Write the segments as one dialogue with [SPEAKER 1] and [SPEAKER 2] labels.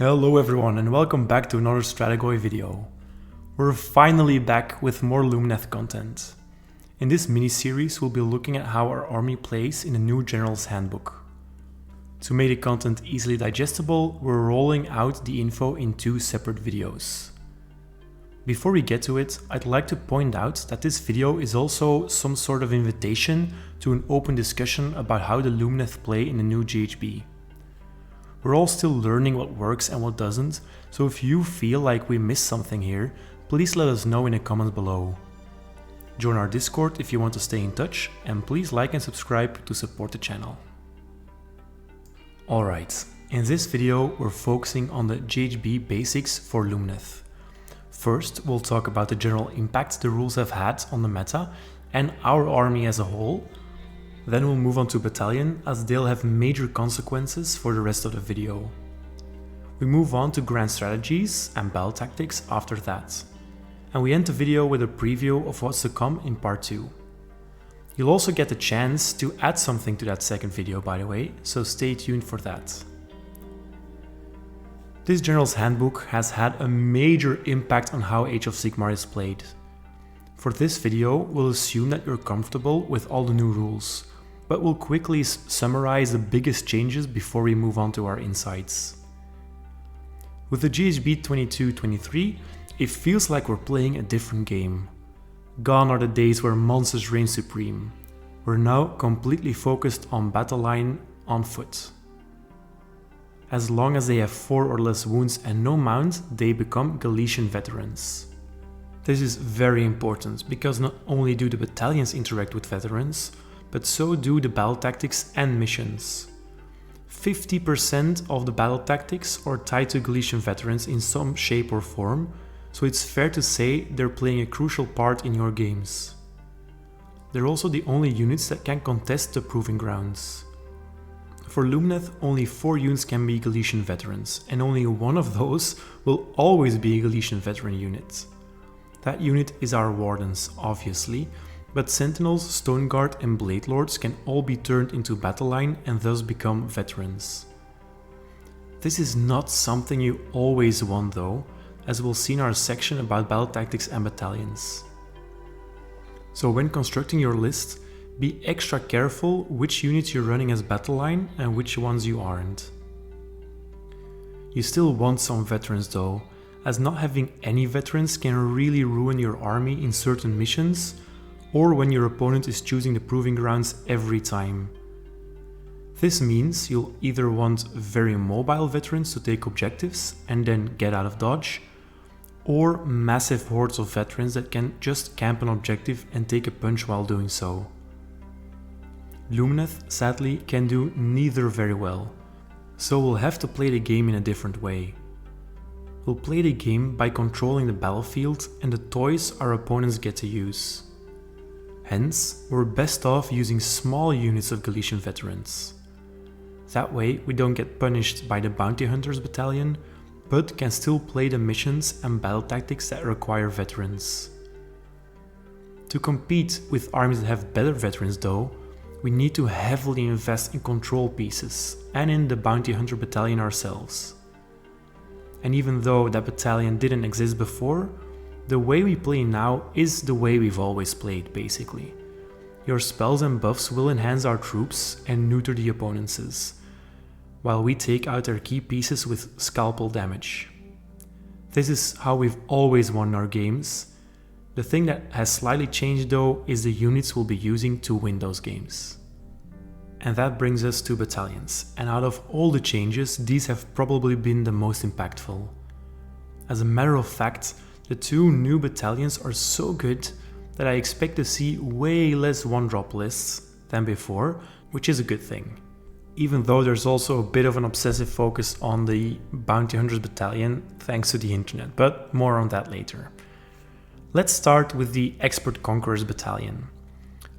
[SPEAKER 1] Hello everyone and welcome back to another Stratagoy video. We're finally back with more LUMINETH content. In this mini-series we'll be looking at how our army plays in the new General's Handbook. To make the content easily digestible, we're rolling out the info in two separate videos. Before we get to it, I'd like to point out that this video is also some sort of invitation to an open discussion about how the LUMINETH play in the new GHB. We're all still learning what works and what doesn't, so if you feel like we missed something here, please let us know in the comments below. Join our Discord if you want to stay in touch, and please like and subscribe to support the channel. Alright, in this video we're focusing on the GHB basics for LUMINETH. First, we'll talk about the general impact the rules have had on the meta and our army as a whole. Then we'll move on to Battalion, as they'll have major consequences for the rest of the video. We move on to grand strategies and battle tactics after that. And we end the video with a preview of what's to come in part 2. You'll also get the chance to add something to that second video, by the way, so stay tuned for that. This General's Handbook has had a major impact on how Age of Sigmar is played. For this video, we'll assume that you're comfortable with all the new rules, but we'll quickly summarize the biggest changes before we move on to our insights. With the GHB 22-23, it feels like we're playing a different game. Gone are the days where monsters reign supreme. We're now completely focused on battle line on foot. As long as they have 4 or less wounds and no mount, they become Galician Veterans. This is very important, because not only do the battalions interact with veterans, but so do the battle tactics and missions. 50% of the battle tactics are tied to Galician Veterans in some shape or form, so it's fair to say they're playing a crucial part in your games. They're also the only units that can contest the proving grounds. For LUMINETH, only 4 units can be Galician Veterans, and only one of those will always be a Galician Veteran unit. That unit is our Wardens, obviously, but Sentinels, Stone Guard and Blade Lords can all be turned into battle line and thus become veterans. This is not something you always want though, as we'll see in our section about battle tactics and battalions. So when constructing your list, be extra careful which units you're running as battle line and which ones you aren't. You still want some veterans though, as not having any veterans can really ruin your army in certain missions, or when your opponent is choosing the proving grounds every time. This means you'll either want very mobile veterans to take objectives and then get out of dodge, or massive hordes of veterans that can just camp an objective and take a punch while doing so. LUMINETH, sadly, can do neither very well, so we'll have to play the game in a different way. We'll play the game by controlling the battlefield and the toys our opponents get to use. Hence, we're best off using small units of Galician Veterans. That way we don't get punished by the Bounty Hunters battalion, but can still play the missions and battle tactics that require veterans. To compete with armies that have better veterans though, we need to heavily invest in control pieces and in the Bounty Hunter battalion ourselves. And even though that battalion didn't exist before, the way we play now is the way we've always played, basically. Your spells and buffs will enhance our troops and neuter the opponents', while we take out their key pieces with scalpel damage. This is how we've always won our games. The thing that has slightly changed though is the units we'll be using to win those games. And that brings us to battalions, and out of all the changes, these have probably been the most impactful. As a matter of fact, the 2 new battalions are so good that I expect to see way less one-drop lists than before, which is a good thing. Even though there's also a bit of an obsessive focus on the Bounty Hunters battalion thanks to the internet, but more on that later. Let's start with the Expert Conquerors battalion.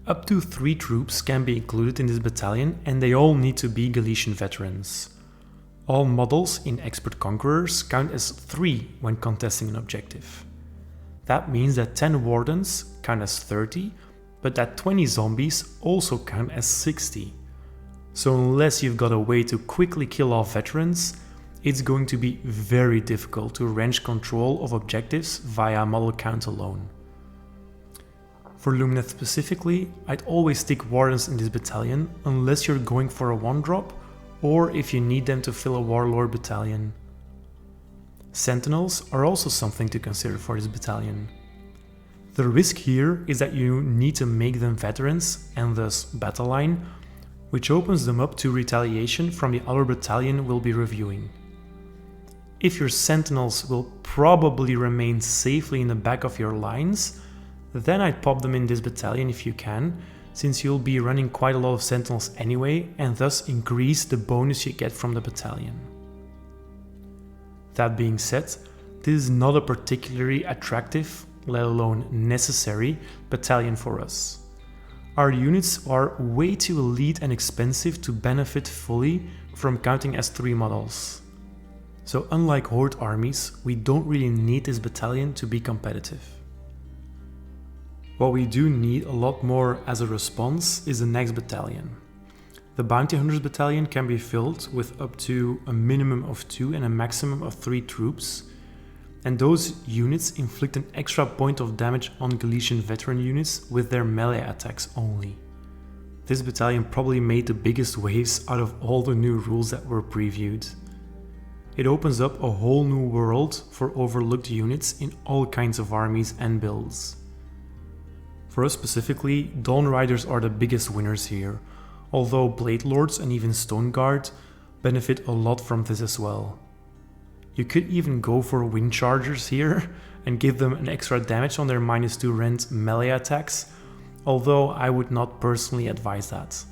[SPEAKER 1] Up to 3 troops can be included in this battalion, and they all need to be Galician Veterans. All models in Expert Conquerors count as 3 when contesting an objective. That means that 10 Wardens count as 30, but that 20 Zombies also count as 60. So unless you've got a way to quickly kill off veterans, it's going to be very difficult to wrench control of objectives via model count alone. For Lumineth specifically, I'd always stick Wardens in this battalion unless you're going for a 1-drop or if you need them to fill a Warlord battalion. Sentinels are also something to consider for this battalion. The risk here is that you need to make them veterans and thus battle line, which opens them up to retaliation from the other battalion we'll be reviewing. If your sentinels will probably remain safely in the back of your lines, then I'd pop them in this battalion if you can, since you'll be running quite a lot of sentinels anyway and thus increase the bonus you get from the battalion. That being said, this is not a particularly attractive, let alone necessary, battalion for us. Our units are way too elite and expensive to benefit fully from counting as 3 models. So unlike Horde armies, we don't really need this battalion to be competitive. What we do need a lot more as a response is the next battalion. The Bounty Hunters battalion can be filled with up to a minimum of 2 and a maximum of 3 troops, and those units inflict an extra point of damage on Galician Veteran units with their melee attacks only. This battalion probably made the biggest waves out of all the new rules that were previewed. It opens up a whole new world for overlooked units in all kinds of armies and builds. For us specifically, Dawn Riders are the biggest winners here, although Blade Lords and even Stone Guard benefit a lot from this as well. You could even go for Wind Chargers here and give them an extra damage on their -2 rend melee attacks, although I would not personally advise that.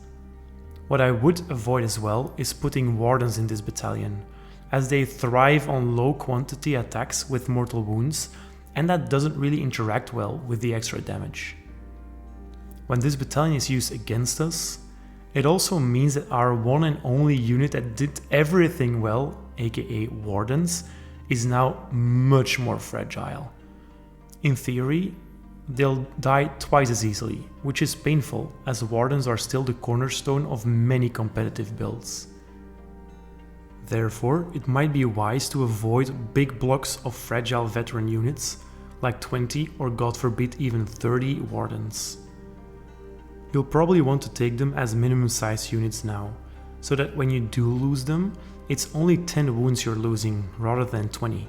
[SPEAKER 1] What I would avoid as well is putting Wardens in this battalion, as they thrive on low quantity attacks with mortal wounds, and that doesn't really interact well with the extra damage. When this battalion is used against us, it also means that our one and only unit that did everything well, aka Wardens, is now much more fragile. In theory, they'll die twice as easily, which is painful as Wardens are still the cornerstone of many competitive builds. Therefore, it might be wise to avoid big blocks of fragile veteran units, like 20 or god forbid even 30 Wardens. You'll probably want to take them as minimum size units now, so that when you do lose them, it's only 10 wounds you're losing rather than 20.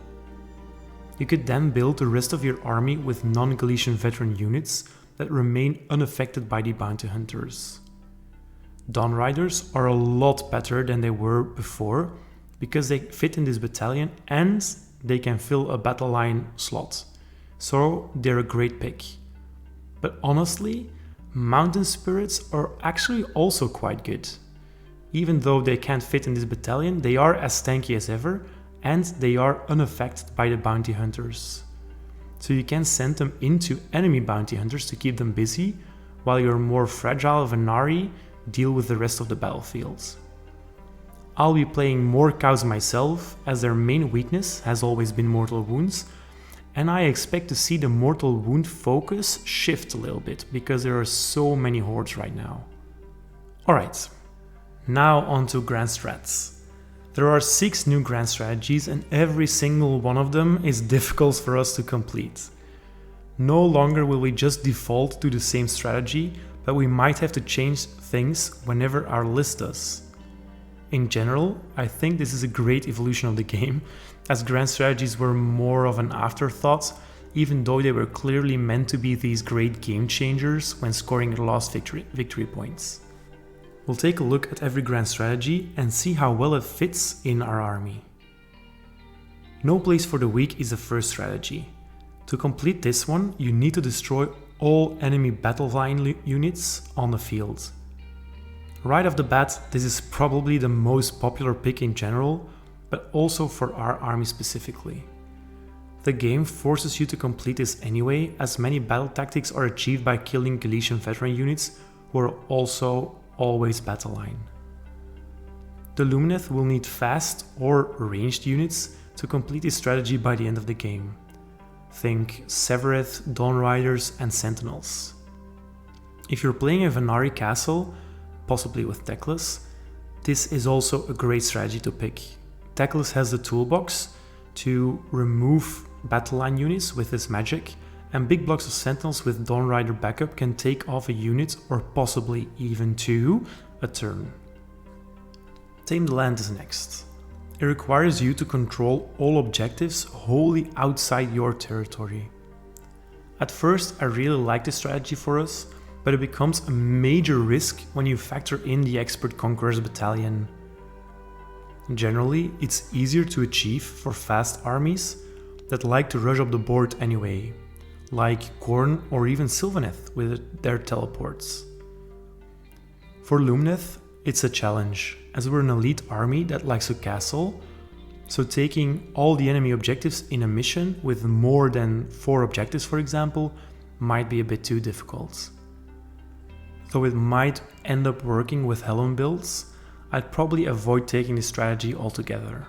[SPEAKER 1] You could then build the rest of your army with non-Galician veteran units that remain unaffected by the Bounty Hunters. Dawn Riders are a lot better than they were before, because they fit in this battalion and they can fill a battle line slot, so they're a great pick. But honestly, Mountain Spirits are actually also quite good. Even though they can't fit in this battalion, they are as tanky as ever, and they are unaffected by the Bounty Hunters. So you can send them into enemy Bounty Hunters to keep them busy, while your more fragile Venari deal with the rest of the battlefield. I'll be playing more cows myself, as their main weakness has always been mortal wounds, and I expect to see the mortal wound focus shift a little bit, because there are so many hordes right now. Alright, now on to Grand Strats. There are 6 new Grand Strategies, and every single one of them is difficult for us to complete. No longer will we just default to the same strategy, but we might have to change things whenever our list does. In general, I think this is a great evolution of the game, as Grand Strategies were more of an afterthought, even though they were clearly meant to be these great game changers when scoring your last victory points. We'll take a look at every Grand Strategy and see how well it fits in our army. No Place for the Weak is the first strategy. To complete this one, you need to destroy all enemy battle line units on the field. Right off the bat, this is probably the most popular pick in general, but also for our army specifically. The game forces you to complete this anyway, as many battle tactics are achieved by killing Galician veteran units who are also always battle line. The Lumineth will need fast or ranged units to complete this strategy by the end of the game. Think Severeth, Dawn Riders and Sentinels. If you're playing a Venari castle, possibly with Teclis, this is also a great strategy to pick, Tactics has the toolbox to remove battle line units with this magic, and big blocks of sentinels with Dawn Rider backup can take off a unit or possibly even two a turn. Tame the Land is next. It requires you to control all objectives wholly outside your territory. At first, I really like this strategy for us, but it becomes a major risk when you factor in the Expert Conqueror's Battalion. Generally, it's easier to achieve for fast armies that like to rush up the board anyway, like Khorne or even Sylvaneth with their teleports. For Lumineth, it's a challenge, as we're an elite army that likes to castle, so taking all the enemy objectives in a mission with more than 4 objectives, for example, might be a bit too difficult. Though it might end up working with Helm builds, I'd probably avoid taking this strategy altogether.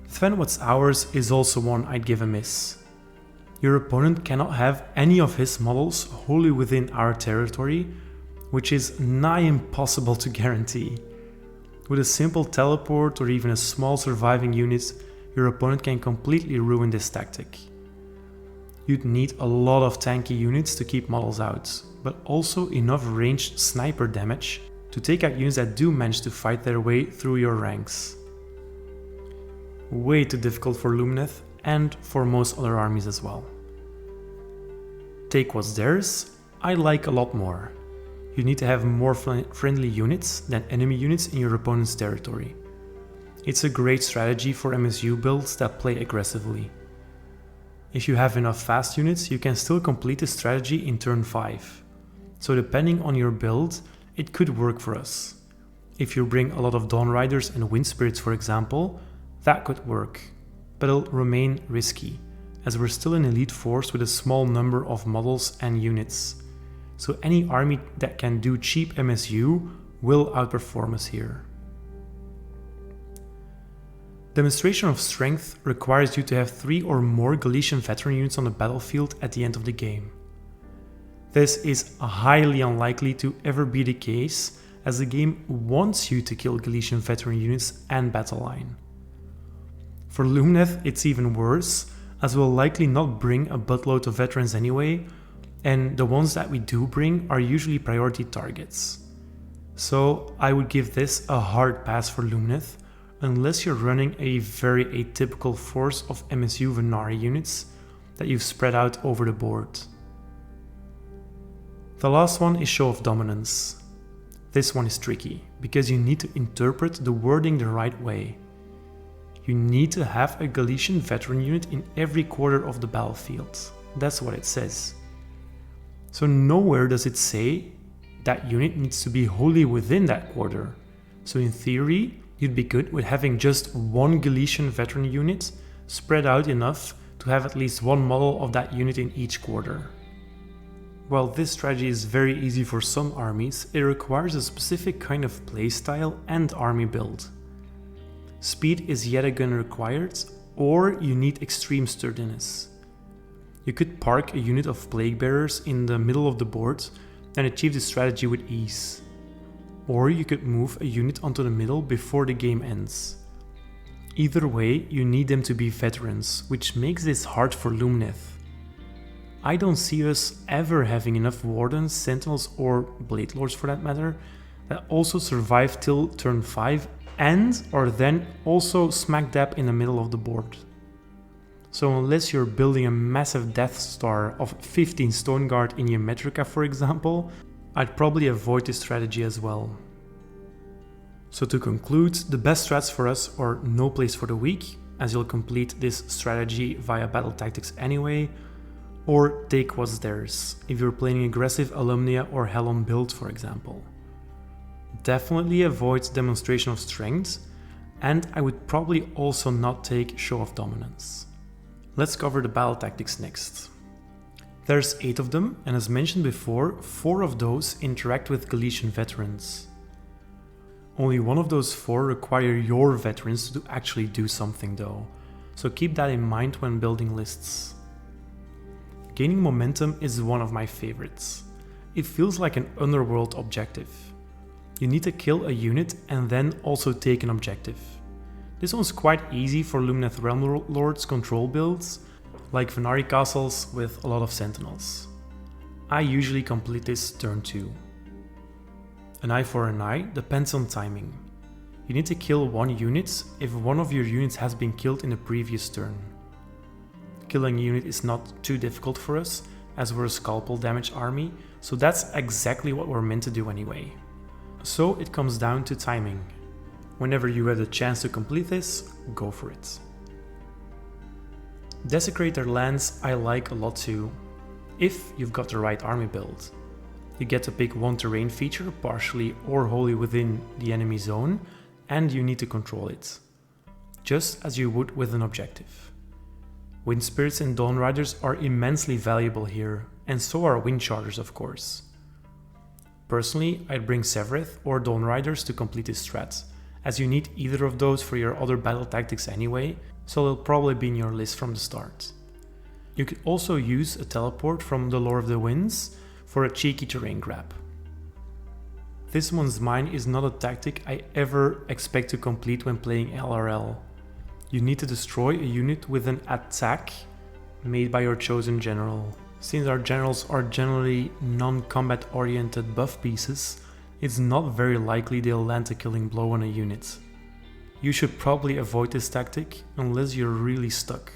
[SPEAKER 1] Defend What's Ours is also one I'd give a miss. Your opponent cannot have any of his models wholly within our territory, which is nigh impossible to guarantee. With a simple teleport or even a small surviving unit, your opponent can completely ruin this tactic. You'd need a lot of tanky units to keep models out, but also enough ranged sniper damage to take out units that do manage to fight their way through your ranks. Way too difficult for Lumineth and for most other armies as well. Take What's Theirs, I like a lot more. You need to have more friendly units than enemy units in your opponent's territory. It's a great strategy for MSU builds that play aggressively. If you have enough fast units, you can still complete the strategy in turn 5. So depending on your build, it could work for us. If you bring a lot of Dawn Riders and Wind Spirits, for example, that could work, but it'll remain risky, as we're still an elite force with a small number of models and units. So any army that can do cheap MSU will outperform us here. Demonstration of Strength requires you to have 3 or more Galician Veteran units on the battlefield at the end of the game. This is highly unlikely to ever be the case, as the game wants you to kill Galician Veteran units and battle line. For Lumineth, it's even worse, as we'll likely not bring a buttload of veterans anyway, and the ones that we do bring are usually priority targets. So I would give this a hard pass for Lumineth, unless you're running a very atypical force of MSU Venari units that you've spread out over the board. The last one is Show of Dominance. This one is tricky, because you need to interpret the wording the right way. You need to have a Galician Veteran unit in every quarter of the battlefield. That's what it says. So nowhere does it say that unit needs to be wholly within that quarter. So in theory, you'd be good with having just one Galician Veteran unit spread out enough to have at least one model of that unit in each quarter. While this strategy is very easy for some armies, it requires a specific kind of playstyle and army build. Speed is yet again required, or you need extreme sturdiness. You could park a unit of Plague Bearers in the middle of the board and achieve this strategy with ease. Or you could move a unit onto the middle before the game ends. Either way, you need them to be veterans, which makes this hard for Lumineth. I don't see us ever having enough Wardens, Sentinels or Blade Lords for that matter, that also survive till turn 5 and are then also smack dab in the middle of the board. So unless you're building a massive Death Star of 15 Stone Guard in your Metrica, for example, I'd probably avoid this strategy as well. So to conclude, the best strats for us are No Place for the Weak, as you'll complete this strategy via battle tactics anyway, or Take What's Theirs, if you're playing aggressive Alumnia or Helm build, for example. Definitely avoid Demonstration of Strength, and I would probably also not take Show of Dominance. Let's cover the battle tactics next. There's 8 of them, and as mentioned before, 4 of those interact with Galician Veterans. Only one of those 4 require your veterans to actually do something though, so keep that in mind when building lists. Gaining momentum is one of my favorites. It feels like an underworld objective. You need to kill a unit and then also take an objective. This one's quite easy for Lumineth Realm Lords control builds, like Venari castles with a lot of sentinels. I usually complete this turn 2. An eye for an eye depends on timing. You need to kill one unit if one of your units has been killed in the previous turn. Killing a unit is not too difficult for us, as we're a scalpel damage army, so that's exactly what we're meant to do anyway. So it comes down to timing. Whenever you have the chance to complete this, go for it. Desecrator lands I like a lot too, if you've got the right army build. You get to pick one terrain feature, partially or wholly within the enemy zone, and you need to control it, just as you would with an objective. Wind Spirits and Dawn Riders are immensely valuable here, and so are Wind Chargers of course. Personally, I'd bring Sevireth or Dawn Riders to complete this strat, as you need either of those for your other battle tactics anyway, so they'll probably be in your list from the start. You could also use a teleport from the Lord of the Winds for a cheeky terrain grab. This one's mine is not a tactic I ever expect to complete when playing LRL. You need to destroy a unit with an attack made by your chosen general. Since our generals are generally non-combat oriented buff pieces, it's not very likely they'll land a killing blow on a unit. You should probably avoid this tactic unless you're really stuck.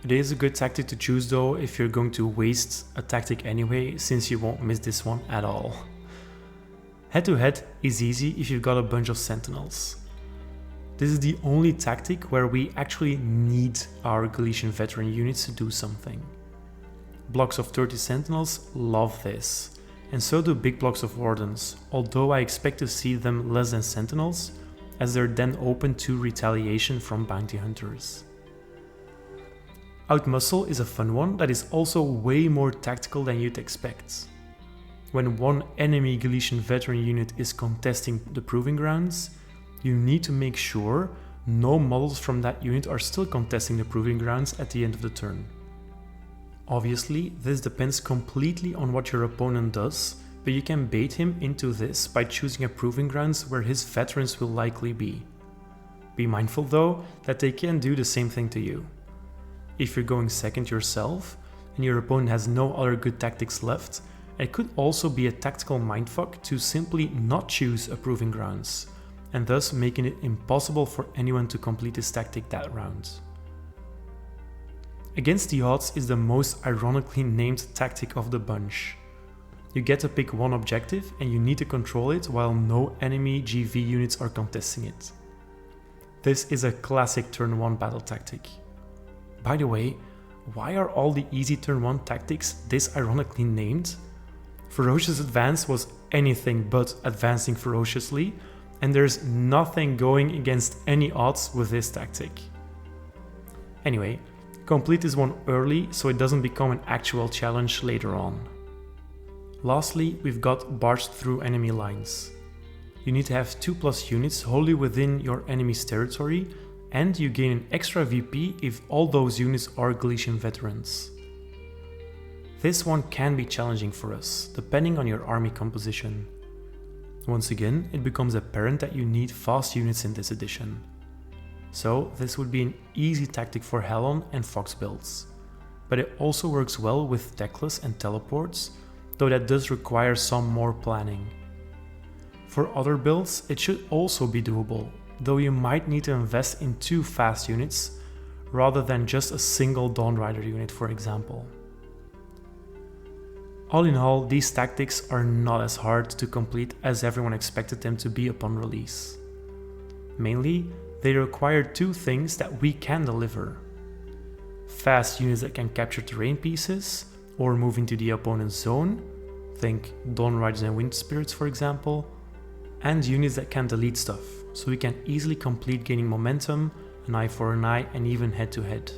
[SPEAKER 1] It is a good tactic to choose though if you're going to waste a tactic anyway, since you won't miss this one at all. Head to head is easy if you've got a bunch of sentinels. This is the only tactic where we actually need our Galician veteran units to do something. Blocks of 30 sentinels love this, and so do big blocks of wardens, although I expect to see them less than sentinels, as they're then open to retaliation from bounty hunters. Outmuscle is a fun one that is also way more tactical than you'd expect. When one enemy Galician veteran unit is contesting the proving grounds, you need to make sure no models from that unit are still contesting the proving grounds at the end of the turn. Obviously, this depends completely on what your opponent does, but you can bait him into this by choosing a proving grounds where his veterans will likely be. Be mindful though that they can do the same thing to you. If you're going second yourself and your opponent has no other good tactics left, it could also be a tactical mindfuck to simply not choose a proving grounds, and thus making it impossible for anyone to complete this tactic that round. Against the odds is the most ironically named tactic of the bunch. You get to pick one objective and you need to control it while no enemy GV units are contesting it. This is a classic turn 1 battle tactic. By the way, why are all the easy turn 1 tactics this ironically named? Ferocious Advance was anything but advancing ferociously, and there's nothing going against any odds with this tactic. Anyway, complete this one early so it doesn't become an actual challenge later on. Lastly, we've got barged through enemy lines. You need to have 2+ units wholly within your enemy's territory, and you gain an extra VP if all those units are Galician veterans. This one can be challenging for us, depending on your army composition. Once again, it becomes apparent that you need fast units in this edition. So this would be an easy tactic for Hellon and Fox builds, but it also works well with Techless and Teleports, though that does require some more planning. For other builds, it should also be doable, though you might need to invest in 2 fast units, rather than just a single Dawn Rider unit for example. All in all, these tactics are not as hard to complete as everyone expected them to be upon release. Mainly, they require 2 things that we can deliver. Fast units that can capture terrain pieces or move into the opponent's zone, think Dawn Riders and Wind Spirits for example, and units that can delete stuff, so we can easily complete gaining momentum, an eye for an eye, and even head to head.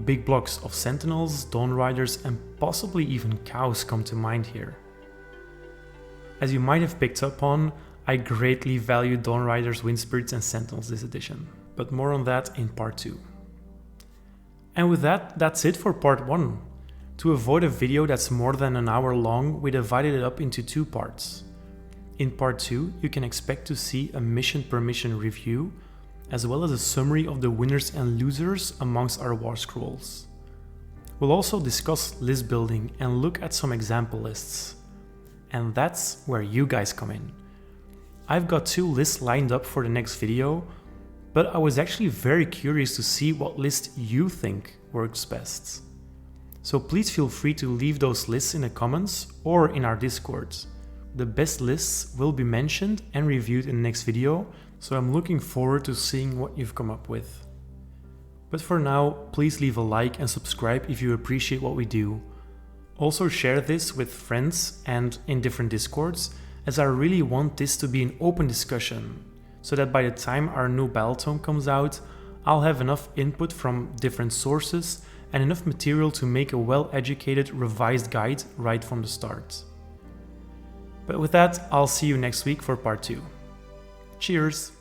[SPEAKER 1] Big blocks of Sentinels, Dawn Riders, and possibly even Cows come to mind here. As you might have picked up on, I greatly value Dawn Riders, Wind Spirits, and Sentinels this edition, but more on that in part 2. And with that, that's it for part 1. To avoid a video that's more than an hour long, we divided it up into 2 parts. In part 2, you can expect to see a mission per mission review, as well as a summary of the winners and losers amongst our war scrolls. We'll also discuss list building and look at some example lists. And that's where you guys come in. I've got 2 lists lined up for the next video, but I was actually very curious to see what list you think works best. So please feel free to leave those lists in the comments or in our Discord. The best lists will be mentioned and reviewed in the next video, so I'm looking forward to seeing what you've come up with. But for now, please leave a like and subscribe if you appreciate what we do. Also share this with friends and in different Discords, as I really want this to be an open discussion, so that by the time our new Battletome comes out, I'll have enough input from different sources and enough material to make a well-educated revised guide right from the start. But with that, I'll see you next week for part 2. Cheers!